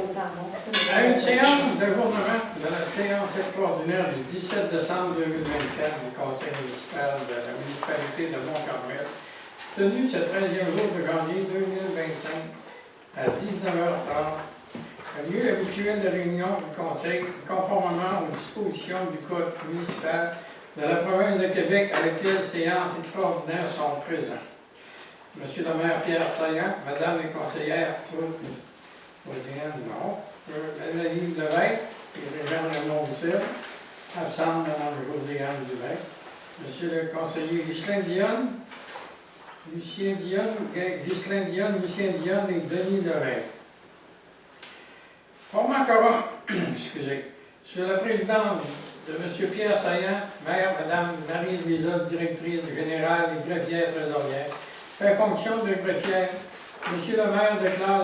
À une séance de gouvernement de la séance extraordinaire du 17 décembre 2024 du Conseil municipal de la municipalité de Mont-Carmel, tenue ce 13e jour de janvier 2025 à 19h30, le lieu habituel de réunion du Conseil, conformément aux dispositions du Code municipal de la province de Québec à laquelle séances extraordinaires sont présents. Monsieur le maire Pierre Saillant, Madame les conseillères Josiane, non. Valérie Levesque et Jean Raymond Roussel, absente Mme Josiane Duvesque. Monsieur le conseiller Lucien Dionne, Lucien Dionne et Denis Levesque. Formant quorum, excusez, sur la présidence de M. Pierre Saillant, maire, Mme Marie-Lisa, directrice générale et greffière trésorière, fait fonction de greffière. Monsieur le maire déclare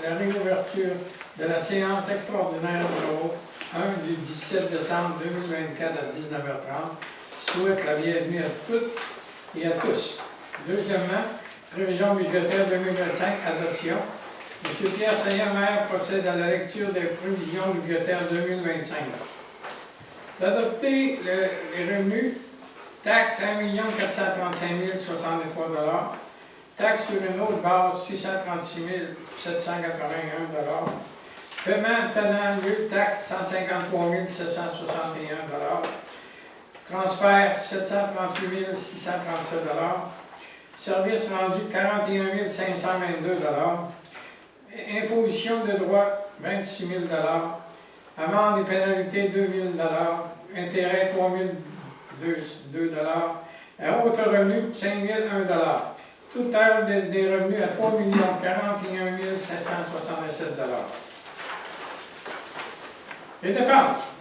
la réouverture de la séance extraordinaire numéro 1 du 17 décembre 2024 à 19h30. Souhaite la bienvenue à toutes et à tous. Deuxièmement, prévision budgétaire 2025, adoption. M. Pierre Saillant, maire, procède à la lecture des prévisions budgétaires 2025. D'adopter les revenus, taxe 1 435 063 $, taxe sur une autre base 636 781 $, paiement tenant lieu taxe 153 761 $, transfert 738 637 $, services rendus 41 522 $, imposition de droits 26 000 $, amende et pénalité 2 000 $, intérêt 3 002 $, et autres revenus 5 001 $. Total des revenus à 3 041 767 $. Les dépenses.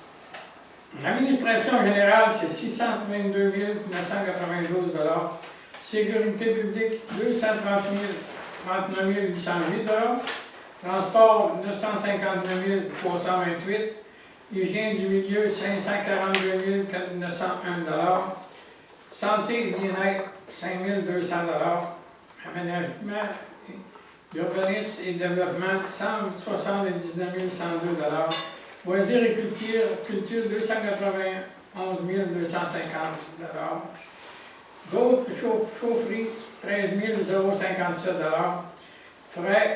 L'administration générale, c'est 622 992 $. Sécurité publique, 239 808 $. Transport, 959 328 $. Hygiène du milieu, 542 901 $. Santé et bien-être, 5 200 $. Aménagement, urbanisme et développement, 179 102 $. Loisirs et culture 291 250 $. D'autres chaufferie, 13 057 $. Frais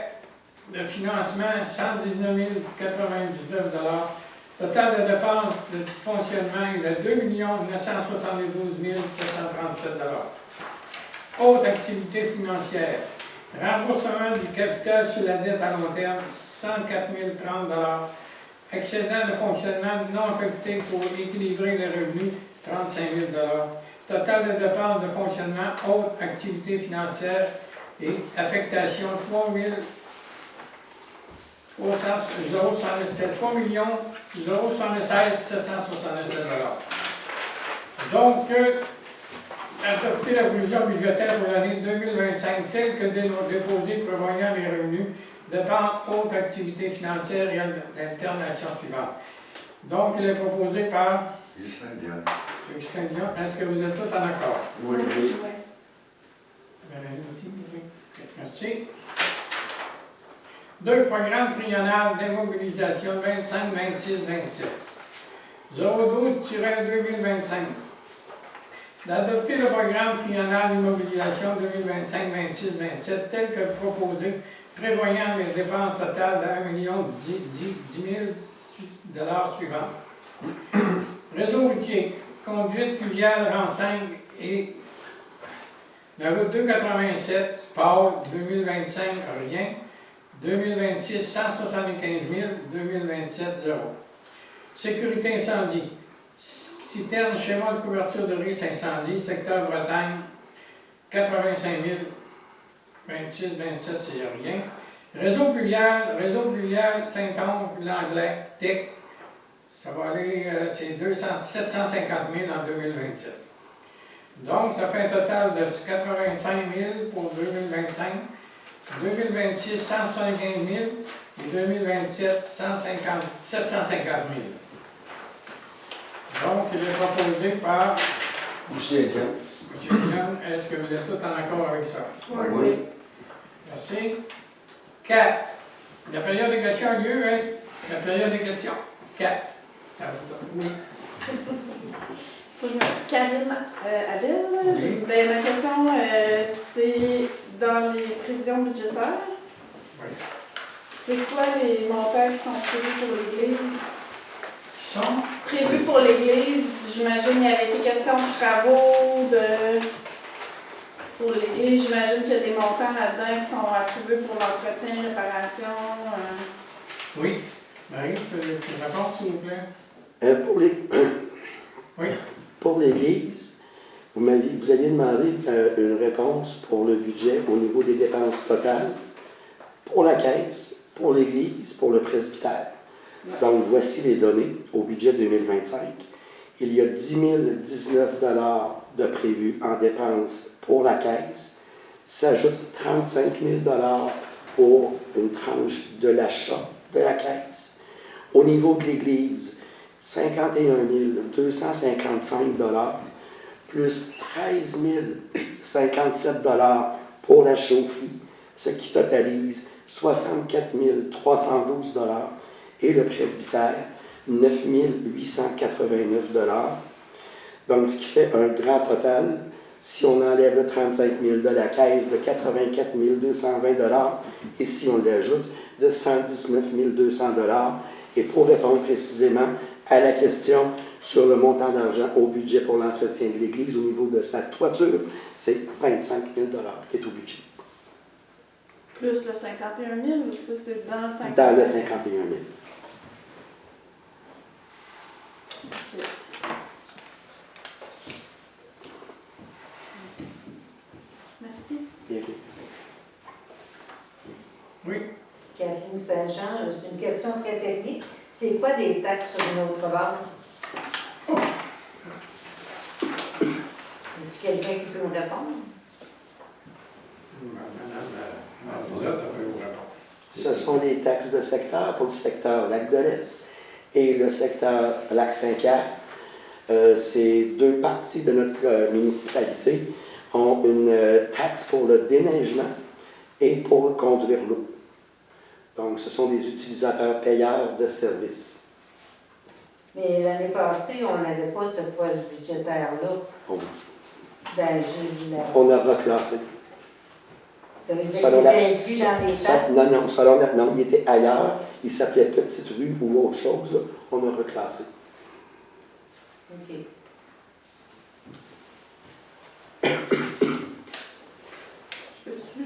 de financement, 119 099 $. Total de dépenses de fonctionnement est de 2 972 737 $. Autres activités financières. Remboursement du capital sur la dette à long terme, 104 030 $. Excédent de fonctionnement non affecté pour équilibrer les revenus, 35 000 $. Total de dépenses de fonctionnement, autres activités financières et affectation, 3 076 767 $. Donc, adopter la prévision budgétaire pour l'année 2025 telle que déposée prévoyant les revenus, dépenses, autres activités financières et d'alternation suivantes. Donc, il est proposé par Justin Dionne. Justin Dionne. Est-ce que vous êtes tous en accord? Oui. Merci. 2. Programme triennal d'immobilisation 25-26-27. 012-2025. D'adopter le programme triennal d'immobilisation 2025-26-27 tel que proposé, prévoyant les dépenses totales de 1 010 000 $ suivants. Réseau routier, conduite fluviale rang 5 et la route 287, Paul, 2025, rien. 2026, 175 000, 2027, 0. Sécurité incendie. Citerne, schéma de couverture de risque incendie, secteur Bretagne, 85 000, 26, 27, c'est rien. Réseau pluvial, Saint-Onge, l'Anglais, TEC, ça va aller, c'est 750 000 en 2027. Donc, ça fait un total de 85 000 pour 2025, 2026, 175 000 et 2027, 750 000. Donc, il est proposé par Lucien Dionne. M. Dionne. Est-ce que vous êtes tous en accord avec ça? Oui. Merci. 4. La période de questions a lieu, hein? La période de questions. 4. Ça vous donne. Oui. Karine Adèle. Oui. Ben, ma question, c'est dans les prévisions budgétaires. Oui. C'est quoi les montants qui sont prévus pour l'Église? Qui sont? Prévus pour l'Église, j'imagine, il y avait été question de travaux, pour l'Église, j'imagine qu'il y a des montants là-dedans qui sont attribués pour l'entretien, réparation. Oui. Marie, tu peux répondre, s'il vous plaît? Oui. Pour l'Église, vous aviez demandé une réponse pour le budget au niveau des dépenses totales, pour la caisse, pour l'Église, pour le presbytère. Donc, voici les données au budget 2025. Il y a 10 019 $ de prévus en dépenses pour la caisse. S'ajoute 35 000 $ pour une tranche de l'achat de la caisse. Au niveau de l'Église, 51 255 $ plus 13 057 $ pour la chaufferie, ce qui totalise 64 312 $, et le presbytère, 9 889 $. Donc, ce qui fait un grand total, si on enlève le 35 000 de la caisse, de 84 220 $, et si on l'ajoute, de 119 200 $. Et pour répondre précisément à la question sur le montant d'argent au budget pour l'entretien de l'Église au niveau de sa toiture, c'est 25 000 $ qui est au budget. Plus le 51 000, ou ça c'est dans le 51 000? Dans le 51 000. Okay. Merci. Bien fait. Oui. Catherine Saint-Jean, c'est une question très technique. C'est quoi des taxes sur une autre base? Est-ce quelqu'un qui peut me répondre? Madame Bouzotte, ça peut vous répondre. Ce sont les taxes de secteur pour le secteur Lac de l'Est et le secteur Lac-Saint-Pierre. Ces deux parties de notre municipalité ont une taxe pour le déneigement et pour conduire l'eau. Donc, ce sont des utilisateurs payeurs de services. Mais l'année passée, on n'avait pas ce poids budgétaire-là. On, Ben, j'ai vu la... on a reclassé. Ça veut dire qu'il Selon la- était inclus dans les taxes? Non, il était ailleurs. Il s'appelait Petite Rue ou autre chose. Là. On a reclassé. OK. Je peux-tu?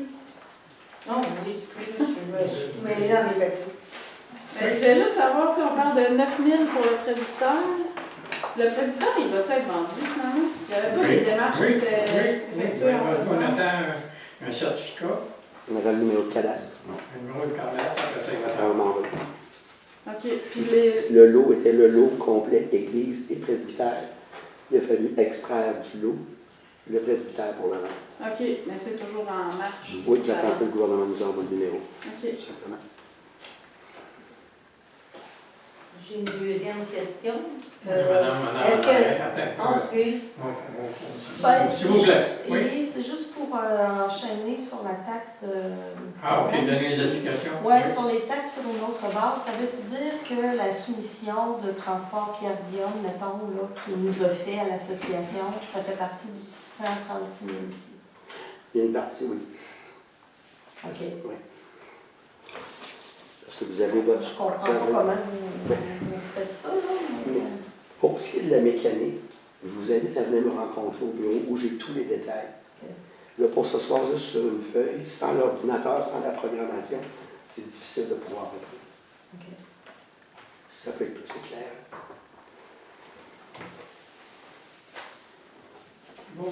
Non, oui, je suis mêlée dans mes papiers. Je voulais juste savoir, on parle de 9 000 pour le presbytère. Le presbytère, il va-tu être vendu finalement? Il y avait pas des démarches qui étaient effectuées en ce On sens? attend un certificat, On avait le numéro de cadastre. un numéro de carte d'adresse, après ça, il va On attendre. m'en va. OK. Puis les... Le lot était le lot complet Église et presbytère. Il a fallu extraire du lot le presbytère pour le rendre. OK, mais c'est toujours en marche. Oui, j'attends que le gouvernement nous envoie le numéro. OK. Tout simplement. J'ai une deuxième question. Madame, est-ce que- attends. Excuse. Ben, S'il vous plaît. c'est Oui. oui, c'est juste pour enchaîner sur la taxe de... Ah, OK, donnez les explications. Oui, sur les taxes sur une autre base, ça veut-tu dire que la soumission de transport Pierre Dion, mettons, là, qu'il nous a fait à l'association, ça fait partie du 636 000 ici? Il y a une partie, oui. OK. Oui. Parce que vous avez votre... Je comprends pas comment vous faites ça, là. Mais... Pour ce qui est de la mécanique, je vous invite à venir me rencontrer au bureau où j'ai tous les détails. Là, pour ce soir, juste sur une feuille, sans l'ordinateur, sans la programmation, c'est difficile de pouvoir répondre. OK. Si ça peut être plus clair. Bon,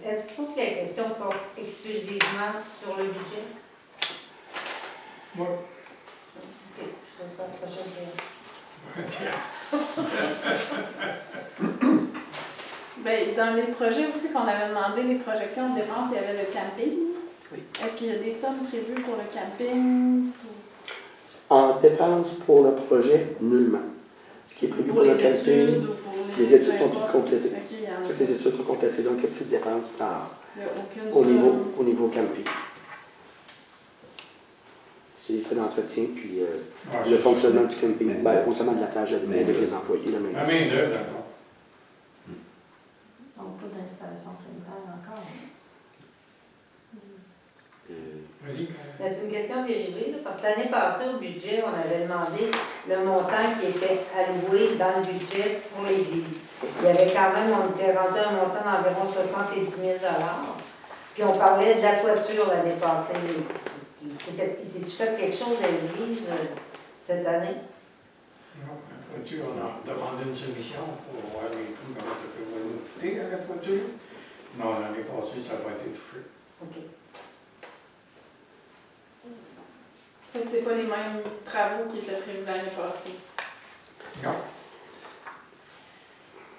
Est-ce qu'il faut que la question porte exclusivement sur le budget? oui. OK, je fais ça la prochaine fois. Bien, dans les projets aussi qu'on avait demandé, les projections de dépenses, il y avait le camping. Oui. Est-ce qu'il y a des sommes prévues pour le camping? En dépenses pour le projet, nullement. Ce qui est prévu Pour pour le les études camping, ou pour les... les études peu sont importe. toutes complétées. OK, il y en a Toutes les études sont complétées, donc il n'y a plus de dépenses il n'y a aucune au somme. niveau camping. C'est les frais d'entretien, puis Ah, le c'est fonctionnement du camping, Mais- ben, le fonctionnement de la plage avec mais- les employés. Là, ça. La main-d'œuvre, dans le fond. Donc, pas d'installation sanitaire encore. Vas-y. Mais c'est une question dérivée, là, parce que l'année passée, au budget, on avait demandé le montant qui était alloué dans le budget pour l'église. Il y avait quand même, on était rendu à un montant d'environ 70 000 $. Puis on parlait de la toiture l'année passée. Il s'est-tu fait quelque chose à l'église cette année? Non, la toiture, on a demandé une solution pour voir les coûts, comment ça peut nous coûter à la toiture. Non, l'année passée, ça n'a pas été touché. OK. Fait que c'est pas les mêmes travaux qui étaient prévus l'année passée. Non,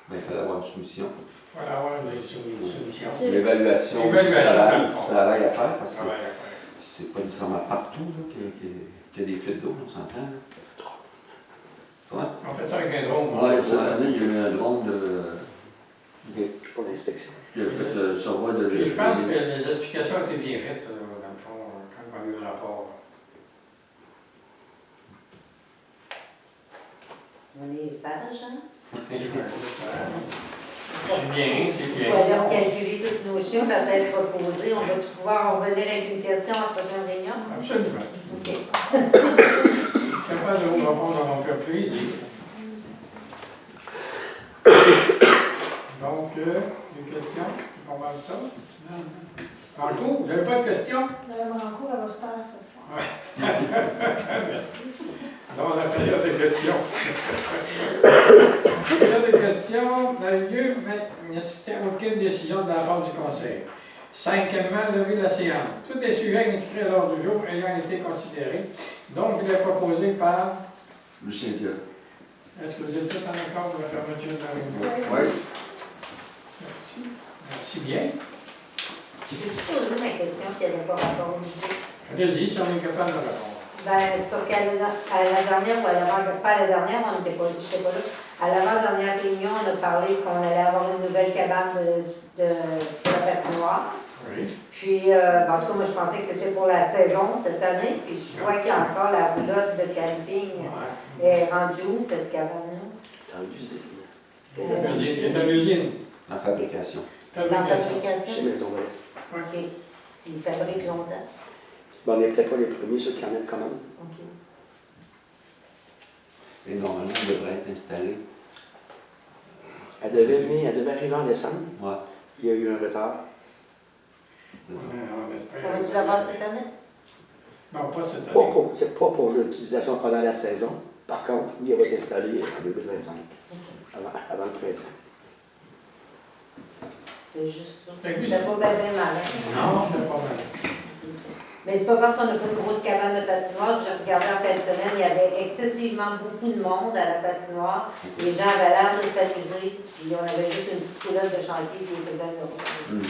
Ben, il fallait avoir une soumission. il fallait avoir une solution. Ok. L'évaluation du L'évaluation, dans le fond. travail à faire, parce que Travail à faire. c'est pas nécessairement partout là, qu'il y a des fuites d'eau, on s'entend. Là. Comment? On fait ça avec un drone. Ouais, cette année, il y a eu un drone Pour l'inspection. qui a fait le survoi de Puis je pense que les explications ont été bien faites, dans le fond, quand on a eu le rapport. On est sage, hein? C'est bien, c'est Il bien. faut aller calculer toutes nos chiffres, ça va être proposé. On va pouvoir revenir avec une question à la prochaine réunion. Absolument. OK. Je suis capable de vous répondre, ça va me faire plaisir. Donc, des questions? C'est pas mal ça? En cours, vous n'avez pas de questions? Madame Rancourt, elle va se taire ce soir. Merci. Dans la période des questions. La période des questions n'a eu lieu, mais il n'existait aucune décision de la part du Conseil. Cinquièmement, lever la séance. Tous les sujets inscrits à l'ordre du jour ayant été considérés. Donc, il est proposé par... Lucien Dieu. Est-ce que vous êtes tous en accord pour la fermeture de la réunion? Oui. Merci. Merci bien. Je peux te poser ma question qui n'avait pas rapport au budget? Allez-y, si on est capable de répondre. Ben, c'est parce qu'à la dernière, ou à l'avant, pas à la dernière, on n'était pas, j'étais pas là. À l'avant-dernière réunion, on a parlé qu'on allait avoir une nouvelle cabane de la patinoire. Oui. Puis, en tout cas, moi, je pensais que c'était pour la saison cette année. Puis, je vois qu'il y a encore la roulotte de camping. Ouais. Elle est rendue où, cette cabane-là? Dans l'usine. C'est à l'usine. En fabrication. Dans la Fabrication. Chez fabrication? Maison Vallée. OK. S'ils fabriquent longtemps. Bon, on n'est peut-être pas les premiers, ceux qui en mettent commande. OK. Et normalement, elle devrait être installée. Elle devait arriver en décembre. Ouais. Il y a eu un retard. On espère. Ça va-tu la voir cette année? Non, pas cette Pas année. pour l'utilisation pendant la saison. Par contre, oui, elle va être installée en 2025, avant le printemps. C'est juste ça. Fait que lui, C'est pas bien mal. Hein? Non, c'est pas mal. Mais c'est pas parce qu'on n'a pas une grosse cabane de patinoire. J'ai regardé en fin de semaine, il y avait excessivement beaucoup de monde à la patinoire. Les gens avaient l'air de s'amuser. Puis on avait juste une petite pilote de chantier qui était bien heureuse.